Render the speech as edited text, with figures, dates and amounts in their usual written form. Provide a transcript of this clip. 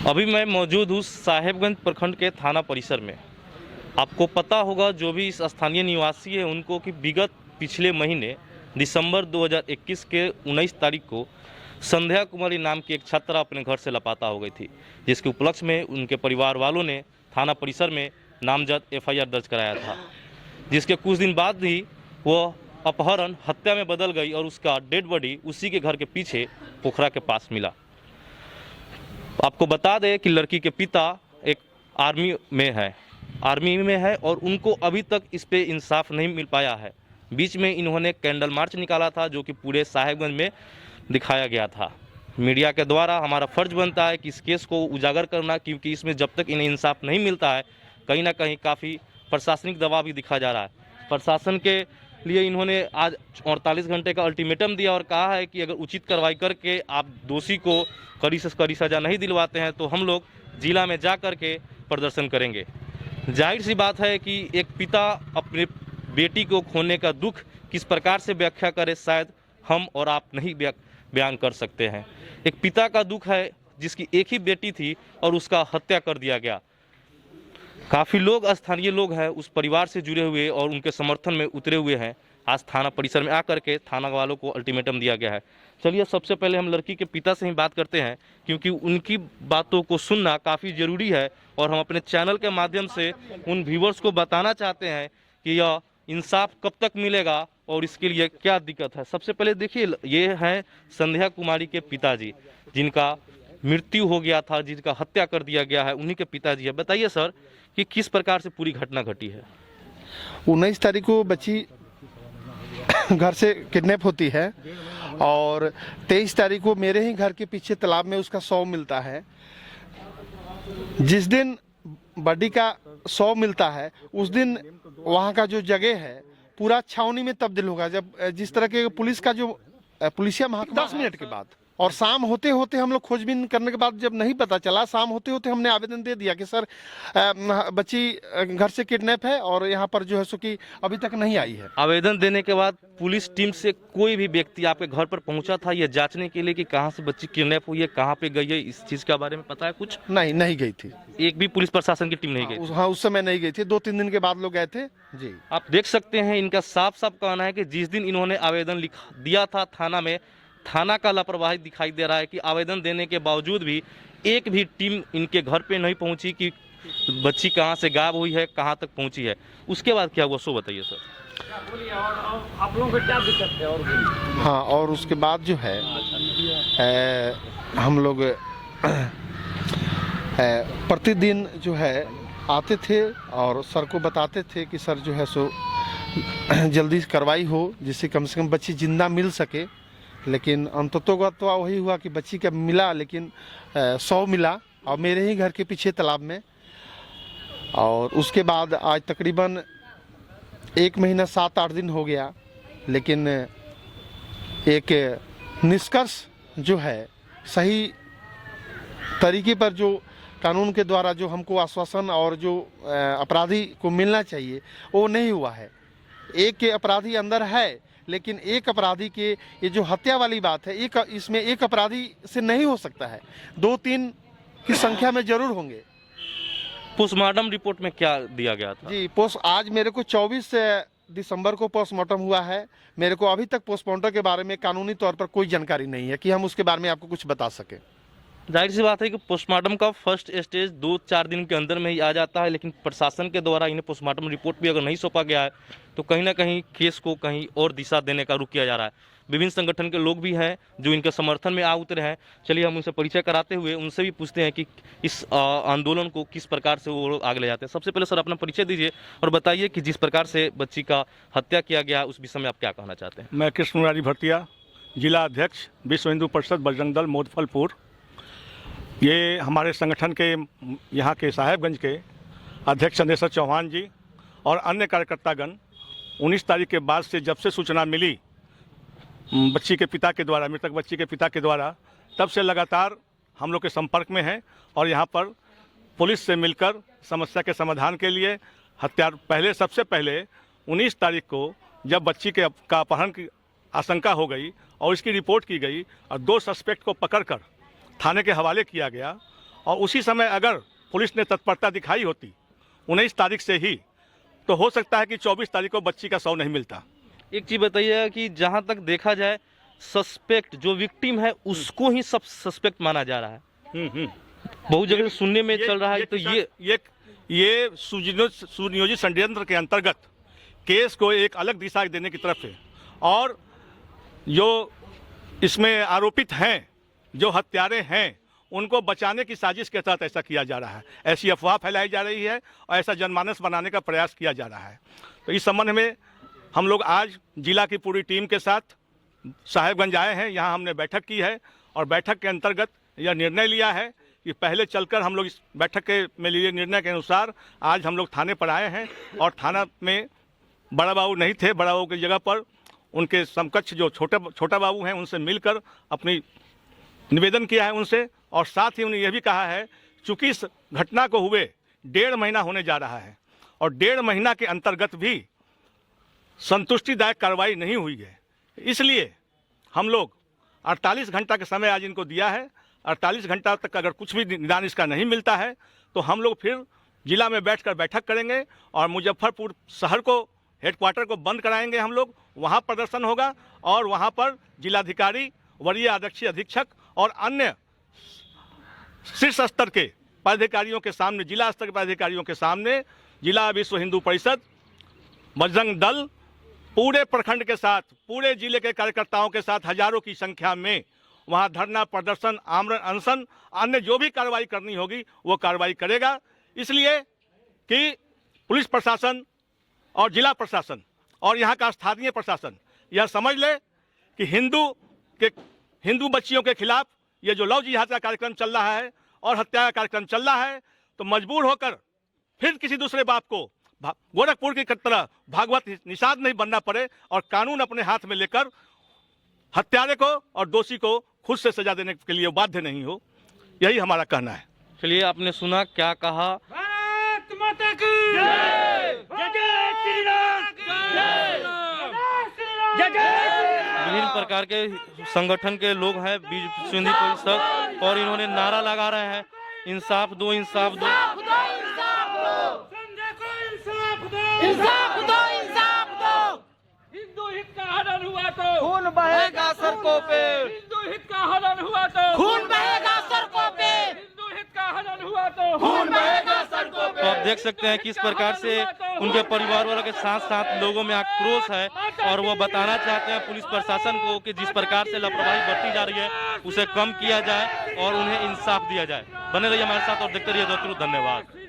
अभी मैं मौजूद हूँ साहेबगंज प्रखंड के थाना परिसर में। आपको पता होगा जो भी इस स्थानीय निवासी है उनको कि विगत पिछले महीने दिसंबर 2021 के 19 तारीख को संध्या कुमारी नाम की एक छात्रा अपने घर से लापता हो गई थी, जिसके उपलक्ष्य में उनके परिवार वालों ने थाना परिसर में नामजद एफआईआर दर्ज कराया था, जिसके कुछ दिन बाद ही वह अपहरण हत्या में बदल गई और उसका डेड बॉडी उसी के घर के पीछे पोखरा के पास मिला। आपको बता दें कि लड़की के पिता एक आर्मी में है और उनको अभी तक इस पे इंसाफ नहीं मिल पाया है। बीच में इन्होंने कैंडल मार्च निकाला था जो कि पूरे साहेबगंज में दिखाया गया था। मीडिया के द्वारा हमारा फर्ज बनता है कि इस केस को उजागर करना, क्योंकि इसमें जब तक इन्हें इंसाफ नहीं मिलता है कहीं ना कहीं काफ़ी प्रशासनिक दबाव भी दिखा जा रहा है। प्रशासन के लिए इन्होंने आज 48 घंटे का अल्टीमेटम दिया और कहा है कि अगर उचित कार्रवाई करके आप दोषी को कड़ी से कड़ी सज़ा नहीं दिलवाते हैं तो हम लोग जिला में जा कर के प्रदर्शन करेंगे। जाहिर सी बात है कि एक पिता अपने बेटी को खोने का दुख किस प्रकार से व्याख्या करे, शायद हम और आप नहीं बयान कर सकते हैं। एक पिता का दुख है जिसकी एक ही बेटी थी और उसका हत्या कर दिया गया। काफ़ी लोग, स्थानीय लोग हैं, उस परिवार से जुड़े हुए और उनके समर्थन में उतरे हुए हैं। आज थाना परिसर में आकर के थाना वालों को अल्टीमेटम दिया गया है। चलिए सबसे पहले हम लड़की के पिता से ही बात करते हैं, क्योंकि उनकी बातों को सुनना काफ़ी ज़रूरी है और हम अपने चैनल के माध्यम से उन व्यूवर्स को बताना चाहते हैं कि यह इंसाफ कब तक मिलेगा और इसके लिए क्या दिक्कत है। सबसे पहले देखिए, ये हैं संध्या कुमारी के पिताजी, जिनका मृत्यु हो गया था, जिनका हत्या कर दिया गया है, उन्हीं के पिताजी है। बताइए सर कि किस प्रकार से पूरी घटना घटी है। 19 तारीख को बच्ची घर से किडनैप होती है और 23 तारीख को मेरे ही घर के पीछे तालाब में उसका शव मिलता है। जिस दिन बॉडी का शव मिलता है उस दिन वहाँ का जो जगह है पूरा छावनी में तब्दील होगा। जब जिस तरह के पुलिस का जो पुलिसिया महकमा 10 मिनट के बाद और शाम होते होते हम लोग खोजबीन करने के बाद जब नहीं पता चला, शाम होते होते हमने आवेदन दे दिया कि सर बच्ची घर से किडनैप है और यहाँ पर जो है सो कि अभी तक नहीं आई है। आवेदन देने के बाद पुलिस टीम से कोई भी व्यक्ति आपके घर पर पहुंचा था ये जांचने के लिए कि कहाँ से बच्ची किडनैप हुई है, कहाँ पे गई है, इस चीज़ के बारे में पता है कुछ? नहीं गई थी। एक भी पुलिस प्रशासन की टीम नहीं गई? हाँ, उस समय नहीं गई थी। 2-3 दिन के बाद लोग गए थे जी। आप देख सकते हैं इनका साफ साफ कहना है कि जिस दिन इन्होंने आवेदन लिख दिया था थाना में, थाना का लापरवाही दिखाई दे रहा है कि आवेदन देने के बावजूद भी एक भी टीम इनके घर पे नहीं पहुंची कि बच्ची कहां से गायब हुई है, कहां तक पहुंची है। उसके बाद क्या हुआ सो बताइए सर। आप लोगों को क्या दिक्कत है? और हाँ, और उसके बाद जो है हम लोग प्रतिदिन जो है आते थे और सर को बताते थे कि सर जो है सो जल्दी कार्रवाई हो जिससे कम से कम बच्ची जिंदा मिल सके। लेकिन अंततोगत तो वही हुआ कि बच्ची का मिला, लेकिन 100 मिला और मेरे ही घर के पीछे तालाब में। और उसके बाद आज तकरीबन 1 महीना 7-8 दिन हो गया, लेकिन एक निष्कर्ष जो है सही तरीके पर जो कानून के द्वारा जो हमको आश्वासन और जो अपराधी को मिलना चाहिए वो नहीं हुआ है। एक के अपराधी अंदर है, लेकिन एक अपराधी के ये जो हत्या वाली बात है, इसमें एक अपराधी से नहीं हो सकता है, 2-3 की संख्या में जरूर होंगे। पोस्टमार्टम रिपोर्ट में क्या दिया गया था? जी, आज मेरे को 24 दिसंबर को पोस्टमार्टम हुआ है। मेरे को अभी तक पोस्टमार्टम के बारे में कानूनी तौर पर कोई जानकारी नहीं है कि हम उसके बारे में आपको कुछ बता सकें। जाहिर सी बात है कि पोस्टमार्टम का फर्स्ट स्टेज 2-4 दिन के अंदर में ही आ जाता है, लेकिन प्रशासन के द्वारा इन्हें पोस्टमार्टम रिपोर्ट भी अगर नहीं सौंपा गया है तो कहीं ना कहीं केस को कहीं और दिशा देने का रुख किया जा रहा है। विभिन्न संगठन के लोग भी हैं जो इनके समर्थन में आ उतरे हैं। चलिए हम उनसे परिचय कराते हुए उनसे भी पूछते हैं कि इस आंदोलन को किस प्रकार से वो लोग आगे ले जाते हैं। सबसे पहले सर अपना परिचय दीजिए और बताइए कि जिस प्रकार से बच्ची का हत्या किया गया उस विषय में आप क्या कहना चाहते हैं। मैं कृष्ण मुरारी भरतिया, जिला अध्यक्ष विश्व हिंदू परिषद बजरंग दल मोदफलपुर। ये हमारे संगठन के यहाँ के साहेबगंज के अध्यक्ष चंद्रेश्वर चौहान जी और अन्य कार्यकर्तागण 19 तारीख के बाद से जब से सूचना मिली बच्ची के पिता के द्वारा, मृतक बच्ची के पिता के द्वारा, तब से लगातार हम लोग के संपर्क में हैं और यहाँ पर पुलिस से मिलकर समस्या के समाधान के लिए सबसे पहले 19 तारीख को जब बच्ची का अपहरण की आशंका हो गई और इसकी रिपोर्ट की गई और 2 सस्पेक्ट को पकड़कर थाने के हवाले किया गया और उसी समय अगर पुलिस ने तत्परता दिखाई होती 19 तारीख से ही, तो हो सकता है कि 24 तारीख को बच्ची का शव नहीं मिलता। एक चीज़ बताइएगा कि जहाँ तक देखा जाए सस्पेक्ट जो विक्टिम है उसको ही सब सस्पेक्ट माना जा रहा है। बहुत जगह सुनने में चल रहा है। तो ये सुनियोजित षड्यंत्र के अंतर्गत केस को एक अलग दिशा देने की तरफ है, और जो इसमें आरोपित हैं, जो हत्यारे हैं, उनको बचाने की साजिश के तहत ऐसा किया जा रहा है। ऐसी अफवाह फैलाई जा रही है और ऐसा जनमानस बनाने का प्रयास किया जा रहा है। तो इस संबंध में हम लोग आज जिला की पूरी टीम के साथ साहेबगंज आए हैं। यहाँ हमने बैठक की है और बैठक के अंतर्गत यह निर्णय लिया है कि पहले चलकर हम लोग इस बैठक में लिए निर्णय के अनुसार आज हम लोग थाने पर आए हैं, और थाना में बड़ा बाबू नहीं थे, बड़ा बाबू की जगह पर उनके समकक्ष जो छोटा बाबू हैं उनसे मिलकर अपनी निवेदन किया है उनसे, और साथ ही उन्हें यह भी कहा है चूँकि इस घटना को हुए 1.5 महीना होने जा रहा है और 1.5 महीना के अंतर्गत भी संतुष्टिदायक कार्रवाई नहीं हुई है, इसलिए हम लोग 48 घंटा का समय आज इनको दिया है। 48 घंटा तक अगर कुछ भी निदान इसका नहीं मिलता है तो हम लोग फिर जिला में बैठकर बैठक करेंगे और मुजफ्फरपुर शहर को हेडक्वार्टर को बंद कराएंगे। हम लोग वहाँ प्रदर्शन होगा और वहाँ पर जिलाधिकारी, वरीय आरक्षी अधीक्षक और अन्य शीर्ष स्तर के पदाधिकारियों के सामने, जिला स्तर के पदाधिकारियों के सामने जिला विश्व हिंदू परिषद, बजरंग दल पूरे प्रखंड के साथ, पूरे जिले के कार्यकर्ताओं के साथ हजारों की संख्या में वहाँ धरना प्रदर्शन, आमरण अनशन, अन्य जो भी कार्रवाई करनी होगी वो कार्रवाई करेगा। इसलिए कि पुलिस प्रशासन और जिला प्रशासन और यहाँ का स्थानीय प्रशासन यह समझ ले कि हिंदू बच्चियों के खिलाफ ये जो लव जिहाद का कार्यक्रम चल रहा है और हत्या का कार्यक्रम चल रहा है, तो मजबूर होकर फिर किसी दूसरे बाप को गोरखपुर की तरह भागवत निषाद नहीं बनना पड़े और कानून अपने हाथ में लेकर हत्यारे को और दोषी को खुद से सजा देने के लिए बाध्य नहीं हो। यही हमारा कहना है। चलिए, आपने सुना क्या कहा। भारत माता की जय, जय श्री राम, जय जय। विभिन्न प्रकार के संगठन के लोग हैं विश्व हिंदू परिषद, और इन्होंने नारा लगा रहे हैं इंसाफ दो, इंसाफ दो। इंसाफ दो, इंसाफ दो। हिंदू हित का हनन हुआ तो खून बहेगा सड़कों पे। हिंदू हित का हनन हुआ तो खून बहेगा सड़कों पे। हिंदू हित का हनन हुआ तो खून बहेगा सड़कों पे। तो आप देख सकते हैं किस प्रकार से उनके परिवार वालों के साथ साथ लोगों में आक्रोश है, और वो बताना चाहते हैं पुलिस प्रशासन को कि जिस प्रकार से लापरवाही बरती जा रही है उसे कम किया जाए और उन्हें इंसाफ दिया जाए। बने रहिए हमारे साथ और देखते रहिए। धन्यवाद।